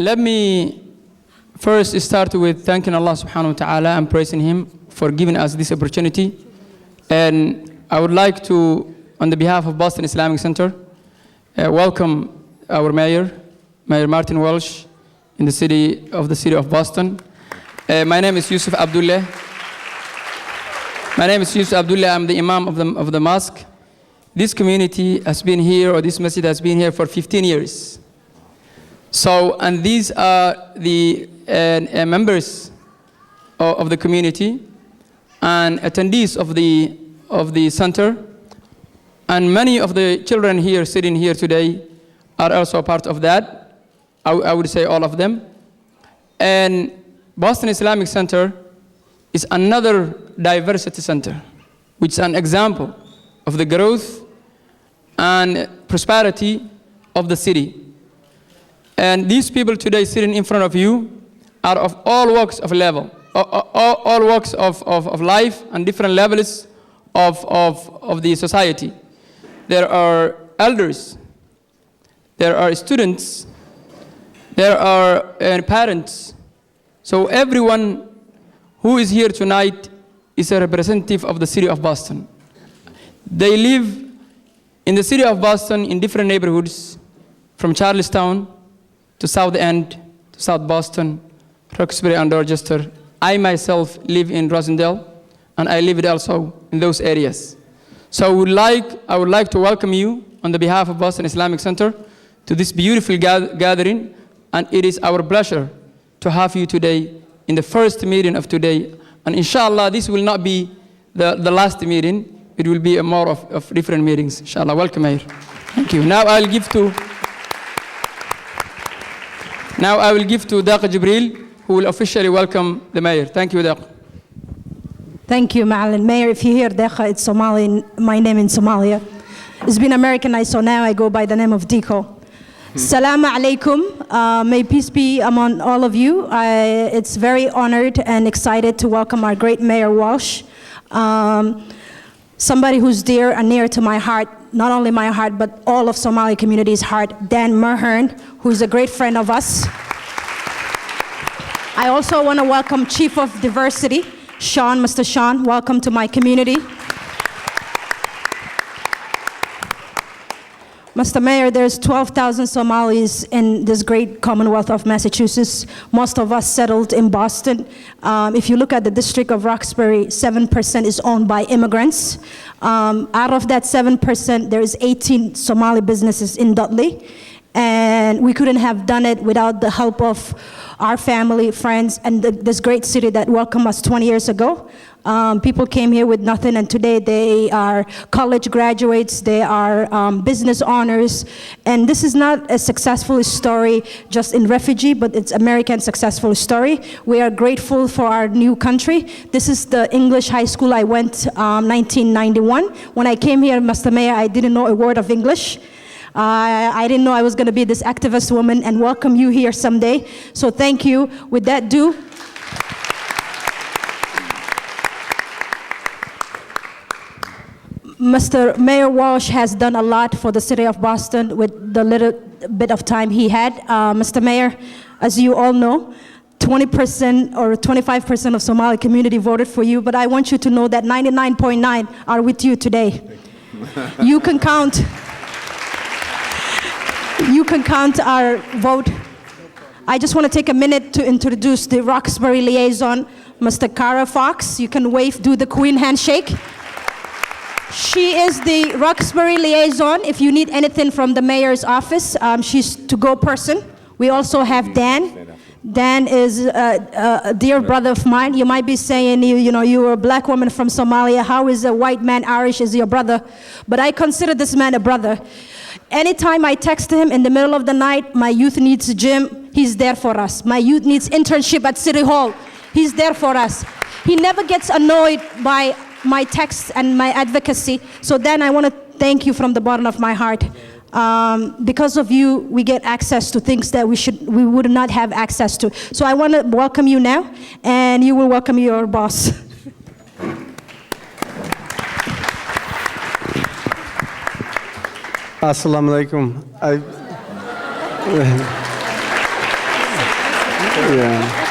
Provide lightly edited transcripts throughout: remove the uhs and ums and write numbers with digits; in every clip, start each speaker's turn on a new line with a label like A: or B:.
A: Let me first start with thanking Allah subhanahu wa ta'ala and praising Him for giving us this opportunity. And I would like to, on the behalf of Boston Islamic Center, welcome our Mayor Martin Walsh in the city of Boston. My name is Yusuf Abdullah. I'm the Imam of the mosque. This community has been here, or this masjid has been here for 15 years. So, and these are the members of the community and attendees of the center. And many of the children here sitting here today are also part of that. I would say all of them. And Boston Islamic Center is another diversity center, which is an example of the growth and prosperity of the city. And these people today sitting in front of you are of all walks of all walks of life and different levels of the society. There are elders, there are students, there are parents. So everyone who is here tonight is a representative of the city of Boston. They live in the city of Boston in different neighborhoods, from Charlestown to South End to South Boston, Roxbury and Dorchester. I myself live in Rosendale, and I live also in those areas. So I would like to welcome you on the behalf of Boston Islamic Center to this beautiful gathering, and it is our pleasure to have you today in the first meeting of today. And inshallah, this will not be the last meeting. It will be more of different meetings. Inshallah, welcome here. Thank you. Now I will give to Daqa Jibril, who will officially welcome the mayor. Thank you, Daqa.
B: Thank you, Ma'alin. Mayor, if you hear Daqa, it's Somali, my name in Somalia. It's been Americanized, so now I go by the name of Diko. Assalamu alaikum. May peace be among all of you. It's very honored and excited to welcome our great Mayor Walsh. Somebody who's dear and near to my heart, not only my heart, but all of Somali community's heart, Dan Mulhern, who's a great friend of us. I also want to welcome Chief of Diversity, Mr. Shaun, welcome to my community. Mr. Mayor, there's 12,000 Somalis in this great Commonwealth of Massachusetts, most of us settled in Boston. If you look at the district of Roxbury, 7% is owned by immigrants. Out of that 7%, there is 18 Somali businesses in Dudley. And we couldn't have done it without the help of our family, friends, and this great city that welcomed us 20 years ago. People came here with nothing, and today they are college graduates, they are business owners, and this is not a successful story just in refugee, but it's American successful story. We are grateful for our new country. This is the English high school I went 1991. When I came here, Mr. Mayor, I didn't know a word of English. I didn't know I was going to be this activist woman and welcome you here someday. So thank you. With that due, Mr. Mayor Walsh has done a lot for the city of Boston with the little bit of time he had. Mr. Mayor, as you all know, 20% or 25% of Somali community voted for you, but I want you to know that 99.9 are with you today. You can count our vote. I just want to take a minute to introduce the Roxbury Liaison, Mr. Kaira Fox. You can wave, do the Queen handshake. She is the Roxbury Liaison. If you need anything from the mayor's office, she's to-go person. We also have Dan. Dan is a dear brother of mine. You might be saying, you're a black woman from Somalia. How is a white man Irish is your brother? But I consider this man a brother. Anytime I text him in the middle of the night, my youth needs a gym, he's there for us. My youth needs internship at City Hall, he's there for us. He never gets annoyed by my texts and my advocacy. So Dan, I want to thank you from the bottom of my heart. Because of you, we get access to things that we would not have access to. So I want to welcome you now, and you will welcome your boss.
C: Assalamu alaikum. Yeah.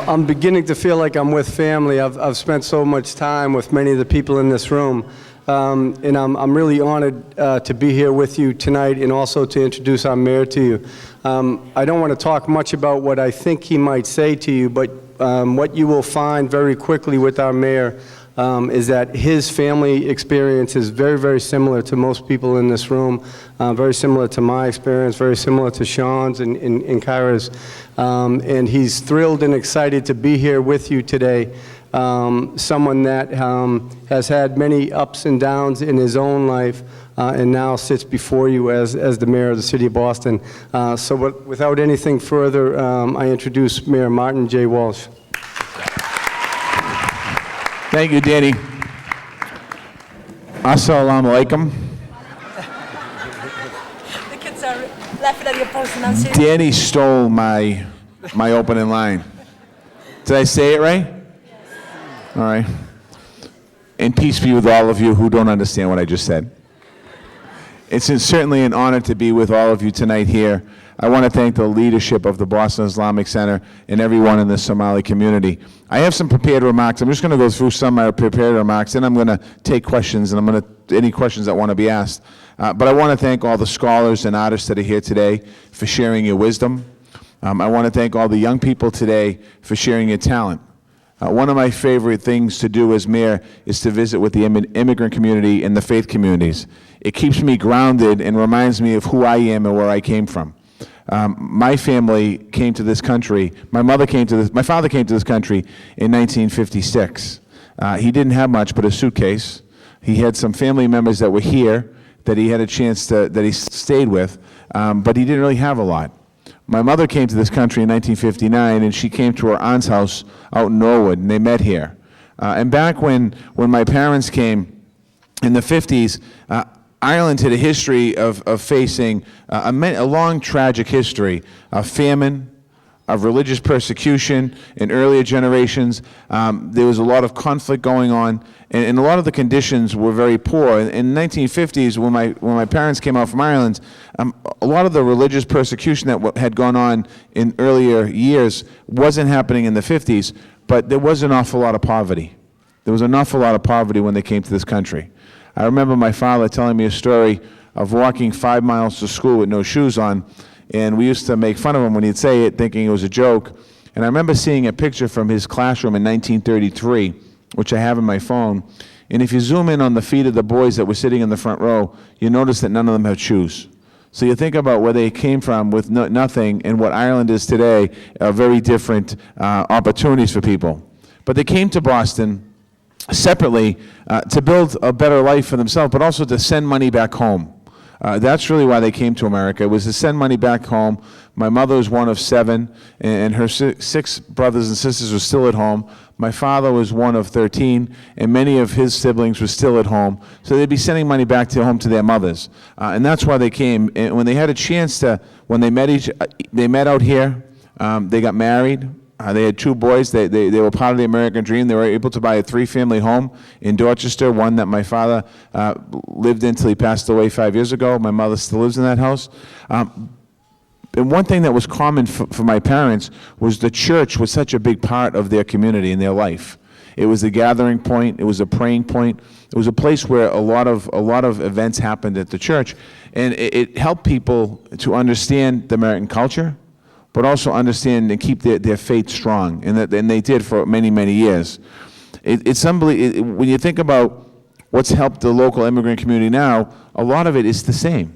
C: I'm beginning to feel like I'm with family. I've spent so much time with many of the people in this room. And I'm really honored to be here with you tonight and also to introduce our mayor to you. I don't want to talk much about what I think he might say to you, but what you will find very quickly with our mayor is that his family experience is very, very similar to most people in this room, very similar to my experience, very similar to Shaun's and Kaira's. And he's thrilled and excited to be here with you today. Someone that has had many ups and downs in his own life and now sits before you as the mayor of the city of Boston. So without anything further, I introduce Mayor Martin J. Walsh.
D: Thank you, Danny. Assalamu alaikum.
E: The kids are laughing at your pronunciation.
D: Danny stole my opening line. Did I say it right? Yes. All right. And peace be with all of you who don't understand what I just said. It's certainly an honor to be with all of you tonight here. I want to thank the leadership of the Boston Islamic Center and everyone in the Somali community. I have some prepared remarks. I'm just going to go through some of my prepared remarks, and I'm going to take questions, and I'm going to any questions that want to be asked. But I want to thank all the scholars and artists that are here today for sharing your wisdom. I want to thank all the young people today for sharing your talent. One of my favorite things to do as mayor is to visit with the immigrant community and the faith communities. It keeps me grounded and reminds me of who I am and where I came from. My family came to this country. My father came to this country in 1956. He didn't have much but a suitcase. He had some family members that were here that he had a chance that he stayed with, but he didn't really have a lot. My mother came to this country in 1959, and she came to her aunt's house out in Norwood, and they met here. And back when my parents came in the 50s, Ireland had a history of facing a long, tragic history of famine, of religious persecution in earlier generations. There was a lot of conflict going on, and a lot of the conditions were very poor. In the 1950s, when my parents came out from Ireland, a lot of the religious persecution that had gone on in earlier years wasn't happening in the 50s, but there was an awful lot of poverty. There was an awful lot of poverty when they came to this country. I remember my father telling me a story of walking 5 miles to school with no shoes on, and we used to make fun of him when he'd say it, thinking it was a joke. And I remember seeing a picture from his classroom in 1933, which I have in my phone, and if you zoom in on the feet of the boys that were sitting in the front row, you notice that none of them had shoes. So you think about where they came from with nothing and what Ireland is today, are very different opportunities for people. But they came to Boston separately to build a better life for themselves, but also to send money back home. That's really why they came to America. It was to send money back home. My mother was one of 7, and her 6 brothers and sisters were still at home. My father was one of 13, and many of his siblings were still at home. So they'd be sending money back to home to their mothers. And that's why they came. And when they had a chance to, when they met out here, they got married. They had 2 boys. They were part of the American dream. They were able to buy a 3-family home in Dorchester, one that my father lived in until he passed away 5 years ago. My mother still lives in that house. And one thing that was common for my parents was the church was such a big part of their community and their life. It was a gathering point. It was a praying point. It was a place where a lot of events happened at the church, and it helped people to understand the American culture, but also understand and keep their faith strong, and they did for many, many years. It's unbelievable. When you think about what's helped the local immigrant community now, a lot of it is the same.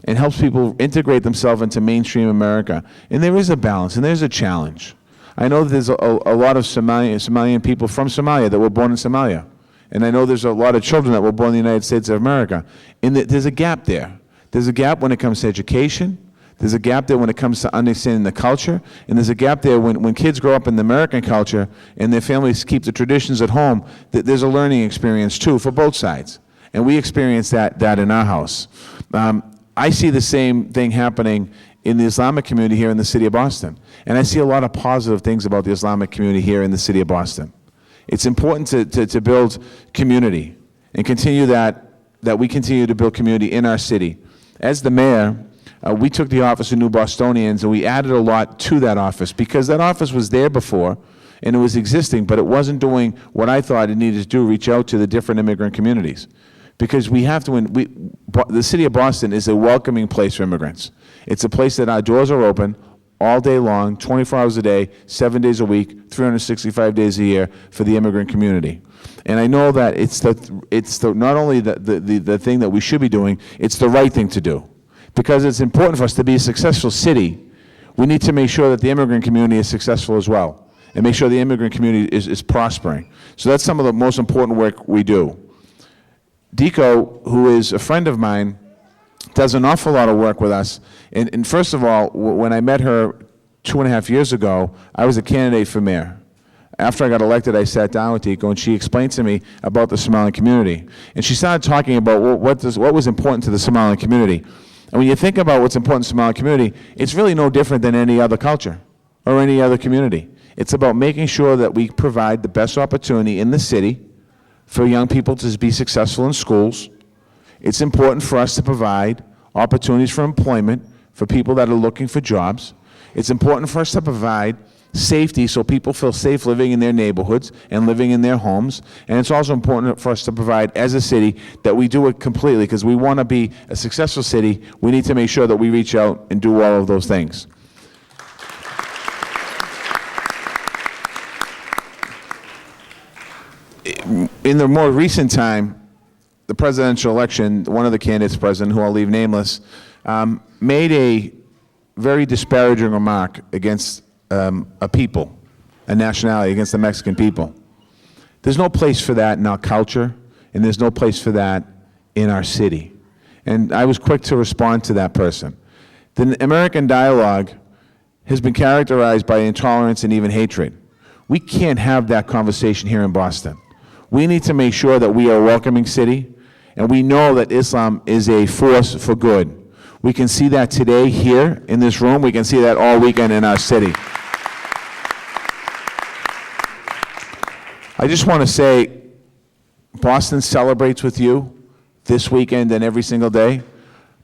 D: It helps people integrate themselves into mainstream America. And there is a balance, and there's a challenge. I know that there's a lot of Somalian people from Somalia that were born in Somalia. And I know there's a lot of children that were born in the United States of America. And there's a gap there. There's a gap when it comes to education. There's a gap there when it comes to understanding the culture, and there's a gap there when kids grow up in the American culture and their families keep the traditions at home. There's a learning experience too for both sides, and we experience that in our house. I see the same thing happening in the Islamic community here in the city of Boston, and I see a lot of positive things about the Islamic community here in the city of Boston. It's important to build community and continue that we continue to build community in our city. As the mayor, we took the office of New Bostonians and we added a lot to that office because that office was there before and it was existing, but it wasn't doing what I thought it needed to do, reach out to the different immigrant communities. Because we have to, the city of Boston is a welcoming place for immigrants. It's a place that our doors are open all day long, 24 hours a day, 7 days a week, 365 days a year for the immigrant community. And I know that it's not only the thing that we should be doing, it's the right thing to do. Because it's important for us to be a successful city, we need to make sure that the immigrant community is successful as well, and make sure the immigrant community is prospering. So that's some of the most important work we do. Deco, who is a friend of mine, does an awful lot of work with us. And first of all, when I met her 2.5 years ago, I was a candidate for mayor. After I got elected, I sat down with Deco, and she explained to me about the Somali community. And she started talking about what was important to the Somali community. And when you think about what's important to the Somali community, it's really no different than any other culture or any other community. It's about making sure that we provide the best opportunity in the city for young people to be successful in schools. It's important for us to provide opportunities for employment for people that are looking for jobs. It's important for us to provide safety so people feel safe living in their neighborhoods and living in their homes. And it's also important for us to provide, as a city, that we do it completely, because we want to be a successful city. We need to make sure that we reach out and do all of those things. In the more recent time, the presidential election, one of the candidates president, who I'll leave nameless, made a very disparaging remark against a people, a nationality, against the Mexican people. There's no place for that in our culture, and there's no place for that in our city. And I was quick to respond to that person. The American dialogue has been characterized by intolerance and even hatred. We can't have that conversation here in Boston. We need to make sure that we are a welcoming city, and we know that Islam is a force for good. We can see that today here in this room. We can see that all weekend in our city. I just want to say, Boston celebrates with you this weekend and every single day.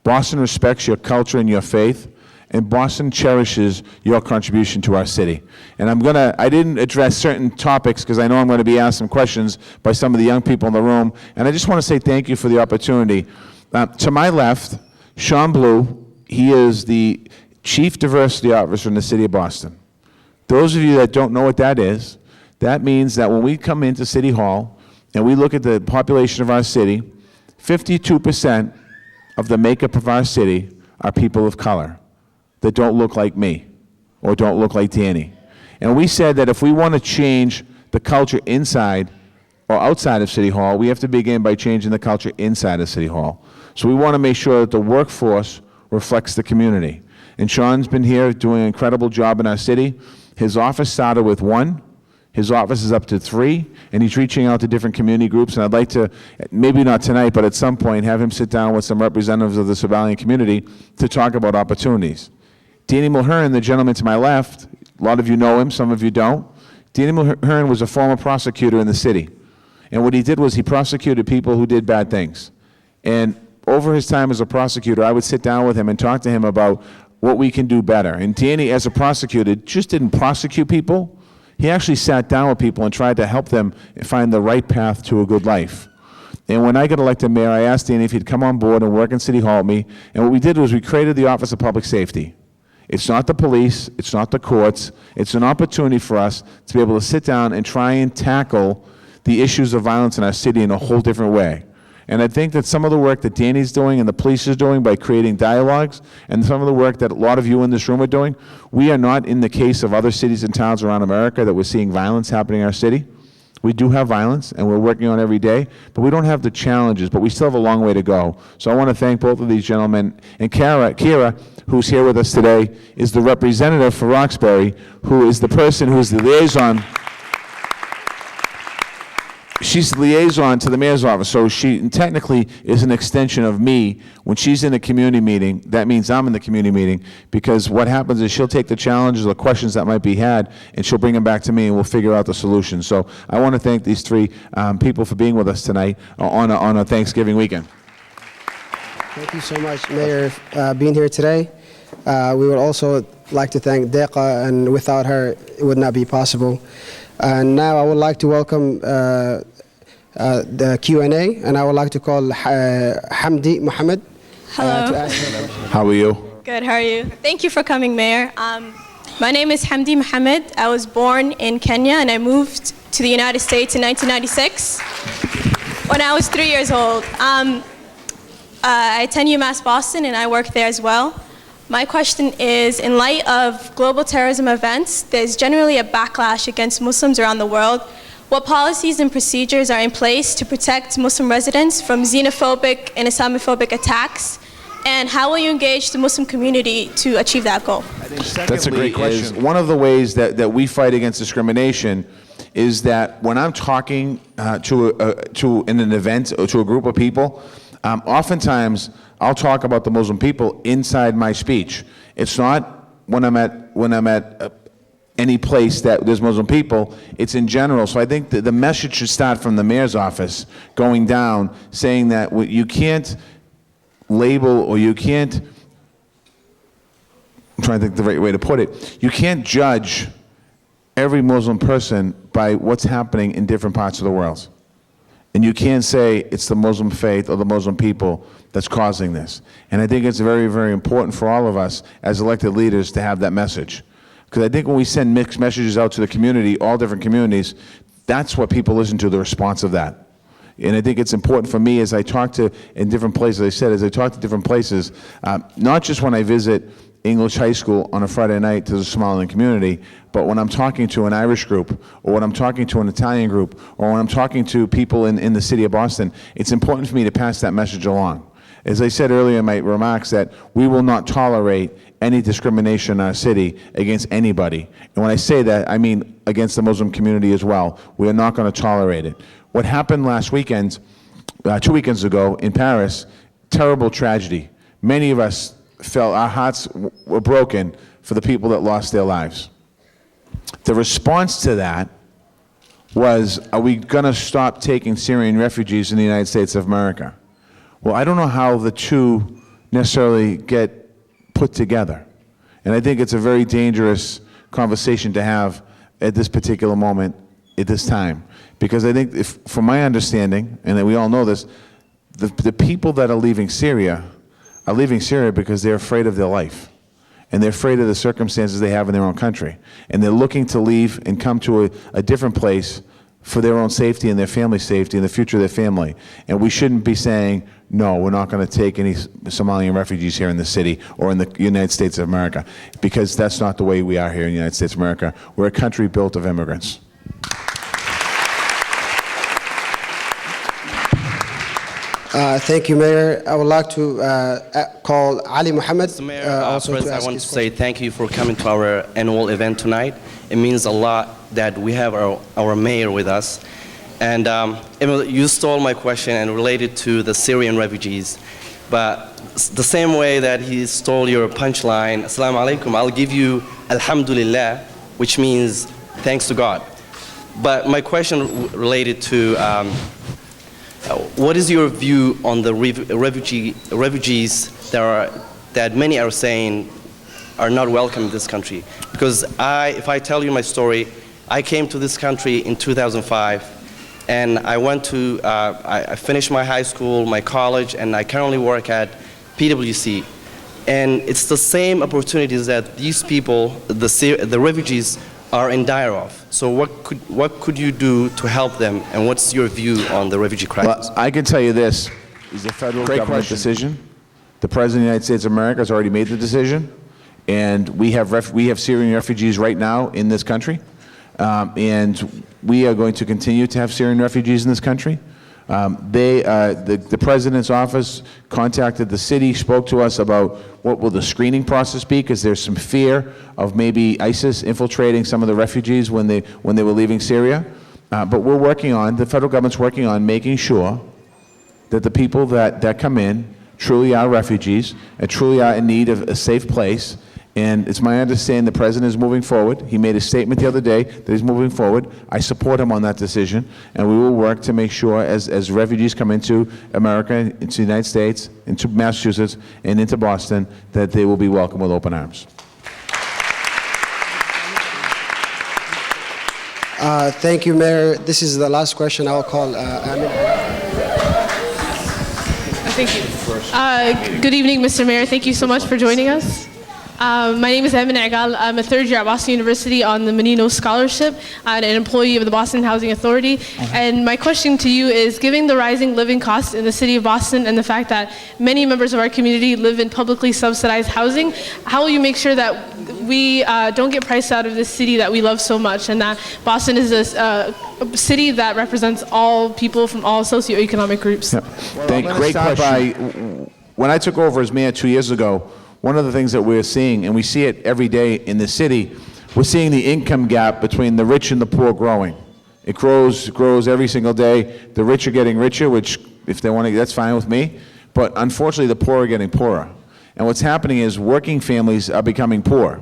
D: Boston respects your culture and your faith, and Boston cherishes your contribution to our city. And I didn't address certain topics because I know I'm going to be asked some questions by some of the young people in the room, and I just want to say thank you for the opportunity. To my left, Shaun Blugh, he is the Chief Diversity Officer in the City of Boston. Those of you that don't know what that is, that means that when we come into City Hall and we look at the population of our city, 52% of the makeup of our city are people of color that don't look like me or don't look like Danny. And we said that if we want to change the culture inside or outside of City Hall, we have to begin by changing the culture inside of City Hall. So we want to make sure that the workforce reflects the community. And Shaun's been here doing an incredible job in our city. His office started with 1. His office is up to 3, and he's reaching out to different community groups. And I'd like to, maybe not tonight, but at some point, have him sit down with some representatives of the Somali community to talk about opportunities. Daniel Mulhern, the gentleman to my left, a lot of you know him, some of you don't. Daniel Mulhern was a former prosecutor in the city. And what he did was he prosecuted people who did bad things. And over his time as a prosecutor, I would sit down with him and talk to him about what we can do better. And Danny, as a prosecutor, just didn't prosecute people. He actually sat down with people and tried to help them find the right path to a good life. And when I got elected mayor, I asked Danny if he'd come on board and work in City Hall with me. And what we did was we created the Office of Public Safety. It's not the police, it's not the courts, it's an opportunity for us to be able to sit down and try and tackle the issues of violence in our city in a whole different way. And I think that some of the work that Danny's doing and the police is doing by creating dialogues, and some of the work that a lot of you in this room are doing, we are not in the case of other cities and towns around America that we're seeing violence happening in our city. We do have violence, and we're working on it every day, but we don't have the challenges, but we still have a long way to go. So I want to thank both of these gentlemen. And Kaira, who's here with us today, is the representative for Roxbury, who is the person who is the liaison. She's the liaison to the mayor's office, so she technically is an extension of me. When she's in a community meeting, that means I'm in the community meeting, because what happens is she'll take the challenges or questions that might be had, and she'll bring them back to me, and we'll figure out the solution. So I want to thank these 3 people for being with us tonight on a Thanksgiving weekend.
F: Thank you so much, Mayor, being here today. We would also like to thank Deqa, and without her, it would not be possible. And now I would like to welcome the Q&A, and I would like to call Hamdi Mohammed.
G: Hello.
F: To ask her.
D: How are you?
G: Good, how are you? Thank you for coming, Mayor. My name is Hamdi Mohammed. I was born in Kenya and I moved to the United States in 1996 when I was 3 years old. I attend UMass Boston and I work there as well. My question is, in light of global terrorism events, there's generally a backlash against Muslims around the world. What policies and procedures are in place to protect Muslim residents from xenophobic and Islamophobic attacks? And how will you engage the Muslim community to achieve that goal?
D: That's a great question. One of the ways that we fight against discrimination is that when I'm talking to in an event or to a group of people, oftentimes I'll talk about the Muslim people inside my speech. It's not when I'm at any place that there's Muslim people, it's in general. So I think that the message should start from the mayor's office going down, saying that you can't label, or you can't, I'm trying to think the right way to put it, you can't judge every Muslim person by what's happening in different parts of the world. And you can't say it's the Muslim faith or the Muslim people that's causing this. And I think it's very, very important for all of us as elected leaders to have that message. Because I think when we send mixed messages out to the community, all different communities, that's what people listen to, the response of that. And I think it's important for me as I talk to, in different places, I said, as I talk to different places, not just when I visit English High School on a Friday night to the Somalian community, but when I'm talking to an Irish group, or when I'm talking to an Italian group, or when I'm talking to people in the city of Boston, it's important for me to pass that message along. As I said earlier in my remarks, that we will not tolerate any discrimination in our city against anybody. And when I say that, I mean against the Muslim community as well. We are not going to tolerate it. What happened last weekend, 2 weekends ago in Paris, terrible tragedy. Many of us felt our hearts were broken for the people that lost their lives. The response to that was, are we going to stop taking Syrian refugees in the United States of America? Well, I don't know how the two necessarily get put together. And I think it's a very dangerous conversation to have at this particular moment, at this time. Because I think, from my understanding, and that we all know this, the people that are leaving Syria because they're afraid of their life. And they're afraid of the circumstances they have in their own country. And they're looking to leave and come to a different place for their own safety and their family's safety and the future of their family. And we shouldn't be saying, no, we're not going to take any Somalian refugees here in the city or in the United States of America, because that's not the way we are here in the United States of America. We're a country built of immigrants.
F: Thank you, Mayor. I would like to call Ali Mohammed.
H: Mayor, first I want to say thank you for coming to our annual event tonight. It means a lot that we have our mayor with us. And you stole my question and related to the Syrian refugees. But the same way that he stole your punchline, Assalamu alaikum, I'll give you Alhamdulillah, which means thanks to God. But my question related to what is your view on the refugees that many are saying are not welcome in this country? Because if I tell you my story, I came to this country in 2005, and I I finished my high school, my college, and I currently work at PwC. And it's the same opportunities that these people, the refugees, are in dire of. So what could you do to help them, and what's your view on the refugee crisis?
D: Well, I can tell you this is the federal government decision. The President of the United States of America has already made the decision, and we have Syrian refugees right now in this country, and we are going to continue to have Syrian refugees in this country. The President's office contacted the city, spoke to us about what will the screening process be, because there's some fear of maybe ISIS infiltrating some of the refugees when they were leaving Syria. But we're working on, the federal government's working on making sure that the people that come in truly are refugees and truly are in need of a safe place, And it's my understanding the president is moving forward. He made a statement the other day that he's moving forward. I support him on that decision, and we will work to make sure as refugees come into America, into the United States, into Massachusetts, and into Boston, that they will be welcomed with open arms.
F: Thank you, Mayor. This is the last question. I'll call Amin.
G: Thank you. Good evening, Mr. Mayor. Thank you so much for joining us. My name is Emin Agal. I'm a third year at Boston University on the Menino Scholarship and an employee of the Boston Housing Authority. And my question to you is, given the rising living costs in the city of Boston and the fact that many members of our community live in publicly subsidized housing, how will you make sure that we don't get priced out of this city that we love so much, and that Boston is a city that represents all people from all socioeconomic groups?
D: Yep. Great question. When I took over as mayor 2 years ago, one of the things that we're seeing, and we see it every day in the city, we're seeing the income gap between the rich and the poor growing. It grows every single day. The rich are getting richer, which if they want to, that's fine with me. But unfortunately, the poor are getting poorer. And what's happening is working families are becoming poor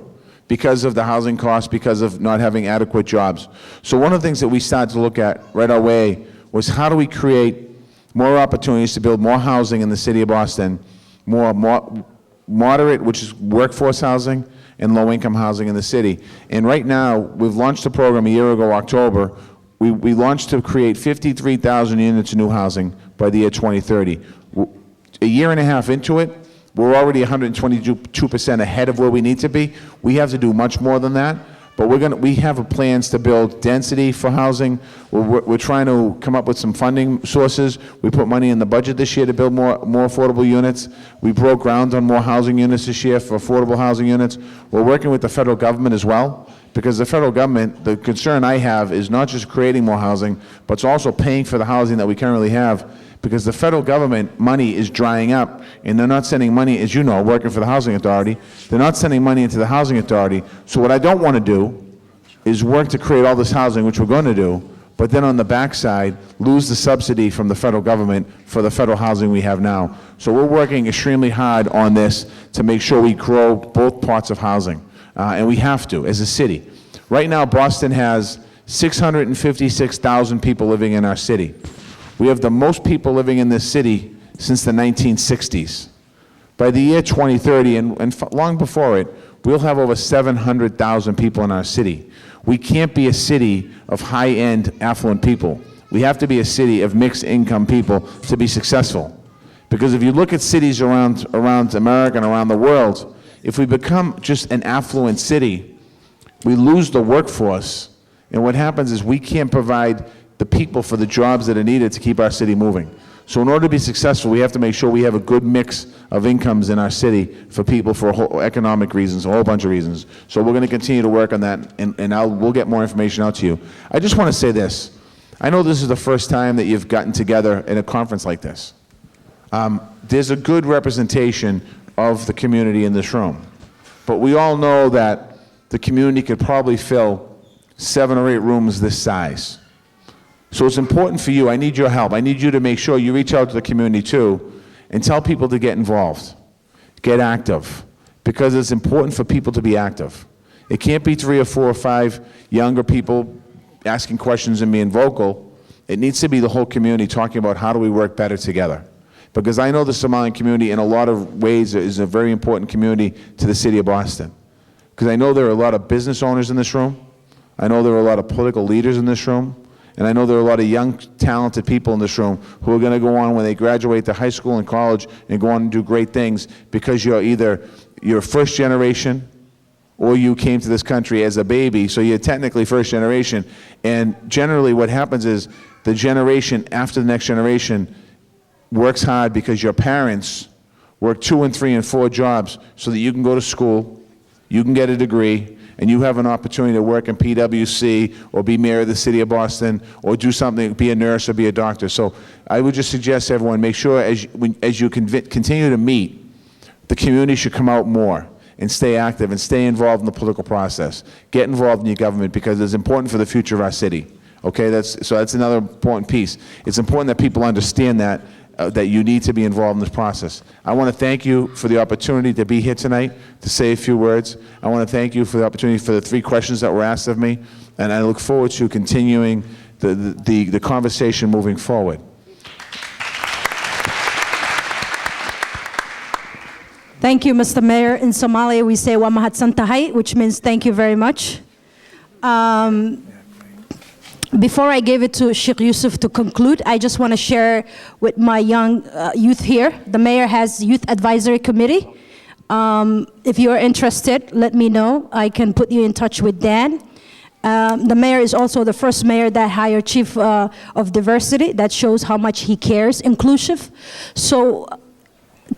D: because of the housing costs, because of not having adequate jobs. So one of the things that we started to look at right away was how do we create more opportunities to build more housing in the city of Boston, more moderate, which is workforce housing, and low-income housing in the city. And right now, we've launched a program a year ago, October. We launched to create 53,000 units of new housing by the year 2030. A year and a half into it, we're already 122% ahead of where we need to be. We have to do much more than that. But we have plans to build density for housing. We're trying to come up with some funding sources. We put money in the budget this year to build more affordable units. We broke ground on more housing units this year for affordable housing units. We're working with the federal government as well, because the federal government, the concern I have is not just creating more housing, but it's also paying for the housing that we currently have, because the federal government money is drying up, and they're not sending money, as you know, working for the Housing Authority, they're not sending money into the Housing Authority. So what I don't want to do is work to create all this housing, which we're going to do, but then on the backside, lose the subsidy from the federal government for the federal housing we have now. So we're working extremely hard on this to make sure we grow both parts of housing, and we have to, as a city. Right now, Boston has 656,000 people living in our city. We have the most people living in this city since the 1960s. By the year 2030, and long before it, we'll have over 700,000 people in our city. We can't be a city of high-end, affluent people. We have to be a city of mixed-income people to be successful. Because if you look at cities around America and around the world, if we become just an affluent city, we lose the workforce, and what happens is we can't provide the people for the jobs that are needed to keep our city moving. So in order to be successful, we have to make sure we have a good mix of incomes in our city for people for economic reasons, a whole bunch of reasons. So we're going to continue to work on that, and we'll get more information out to you. I just want to say this. I know this is the first time that you've gotten together in a conference like this. There's a good representation of the community in this room. But we all know that the community could probably fill 7 or 8 rooms this size. So it's important for you. I need your help. I need you to make sure you reach out to the community too and tell people to get involved, get active, because it's important for people to be active. It can't be 3 or 4 or 5 younger people asking questions and being vocal. It needs to be the whole community talking about how do we work better together. Because I know the Somalian community in a lot of ways is a very important community to the city of Boston. Because I know there are a lot of business owners in this room. I know there are a lot of political leaders in this room. And I know there are a lot of young, talented people in this room who are going to go on when they graduate to high school and college and go on and do great things because you're first generation or you came to this country as a baby, so you're technically first generation. And generally what happens is the generation after the next generation works hard because your parents work 2 and 3 and 4 jobs so that you can go to school, you can get a degree, and you have an opportunity to work in PwC or be mayor of the city of Boston or do something, be a nurse or be a doctor. So I would just suggest everyone make sure as you continue to meet, the community should come out more and stay active and stay involved in the political process. Get involved in your government because it's important for the future of our city. Okay, that's another important piece. It's important that people understand that that you need to be involved in this process. I want to thank you for the opportunity to be here tonight, to say a few words. I want to thank you for the opportunity for the 3 questions that were asked of me, and I look forward to continuing the conversation moving forward.
B: Thank you, Mr. Mayor. In Somalia, we say "Wa mahadsantahay," which means thank you very much. Before I give it to Sheikh Yusuf to conclude, I just want to share with my young youth here. The mayor has Youth Advisory Committee. If you are interested, let me know. I can put you in touch with Dan. The mayor is also the first mayor that hired chief of diversity. That shows how much he cares, inclusive. So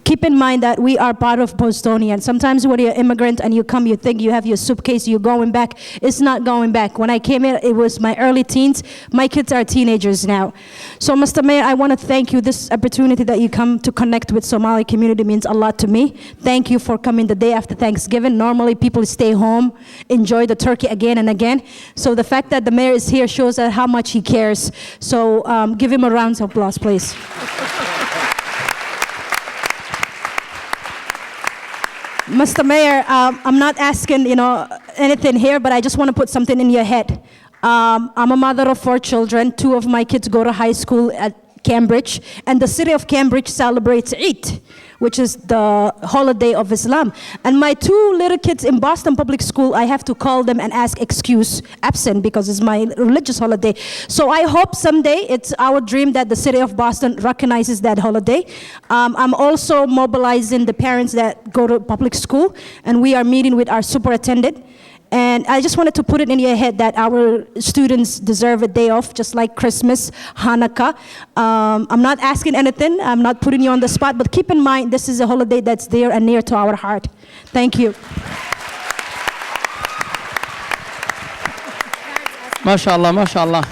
B: keep in mind that we are part of Bostonian. Sometimes when you're an immigrant and you come, you think you have your suitcase, you're going back. It's not going back. When I came here, it was my early teens. My kids are teenagers now. So, Mr. Mayor, I want to thank you. This opportunity that you come to connect with Somali community means a lot to me. Thank you for coming the day after Thanksgiving. Normally, people stay home, enjoy the turkey again and again. So the fact that the mayor is here shows that how much he cares. So give him a round of applause, please. Mr. Mayor, I'm not asking, anything here, but I just want to put something in your head. I'm a mother of 4 children. 2 of my kids go to high school at Cambridge, and the city of Cambridge celebrates Eid, which is the holiday of Islam. And my 2 little kids in Boston Public School, I have to call them and ask excuse, absent, because it's my religious holiday. So I hope someday, it's our dream that the city of Boston recognizes that holiday. I'm also mobilizing the parents that go to public school, and we are meeting with our superintendent. And I just wanted to put it in your head that our students deserve a day off, just like Christmas, Hanukkah. I'm not asking anything. I'm not putting you on the spot, but keep in mind, this is a holiday that's dear and near to our heart. Thank you.
A: MashaAllah, MashaAllah.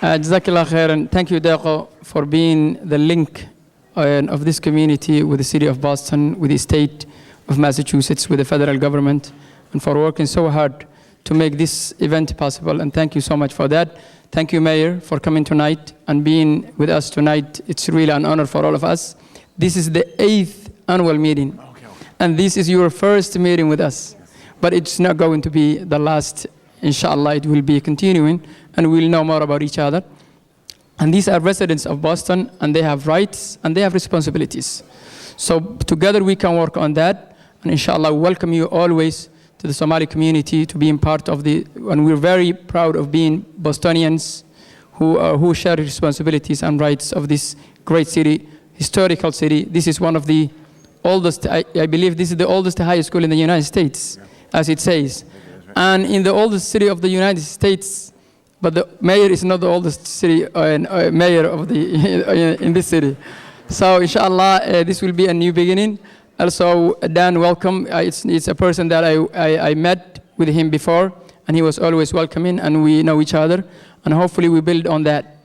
A: Jazakallah khairan. Thank you, Deqo, for being the link of this community with the city of Boston, with the state of Massachusetts, with the federal government, and for working so hard to make this event possible. And thank you so much for that. Thank you, Mayor, for coming tonight and being with us tonight. It's really an honor for all of us. This is the 8th annual meeting. And this is your first meeting with us. But it's not going to be the last. Inshallah, it will be continuing, and we'll know more about each other. And these are residents of Boston, and they have rights, and they have responsibilities. So together we can work on that. And inshallah, we welcome you always to the Somali community to being part of and we're very proud of being Bostonians who share responsibilities and rights of this great city, historical city. This is one of the oldest, I believe this is the oldest high school in the United States, as it says. And in the oldest city of the United States, but the mayor is not the oldest city mayor of in this city. So inshallah, this will be a new beginning. Also, Dan, welcome. It's a person that I met with him before, and he was always welcoming, and we know each other, and hopefully we build on that.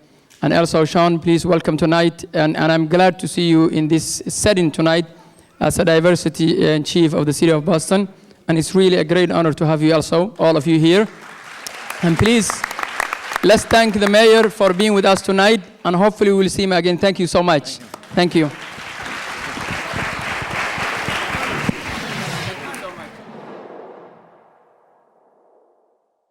A: And also, Shaun, please welcome tonight, and I'm glad to see you in this setting tonight as a diversity chief of the city of Boston, and it's really a great honor to have you also, all of you here. And please, let's thank the mayor for being with us tonight, and hopefully we'll see him again. Thank you so much. Thank you.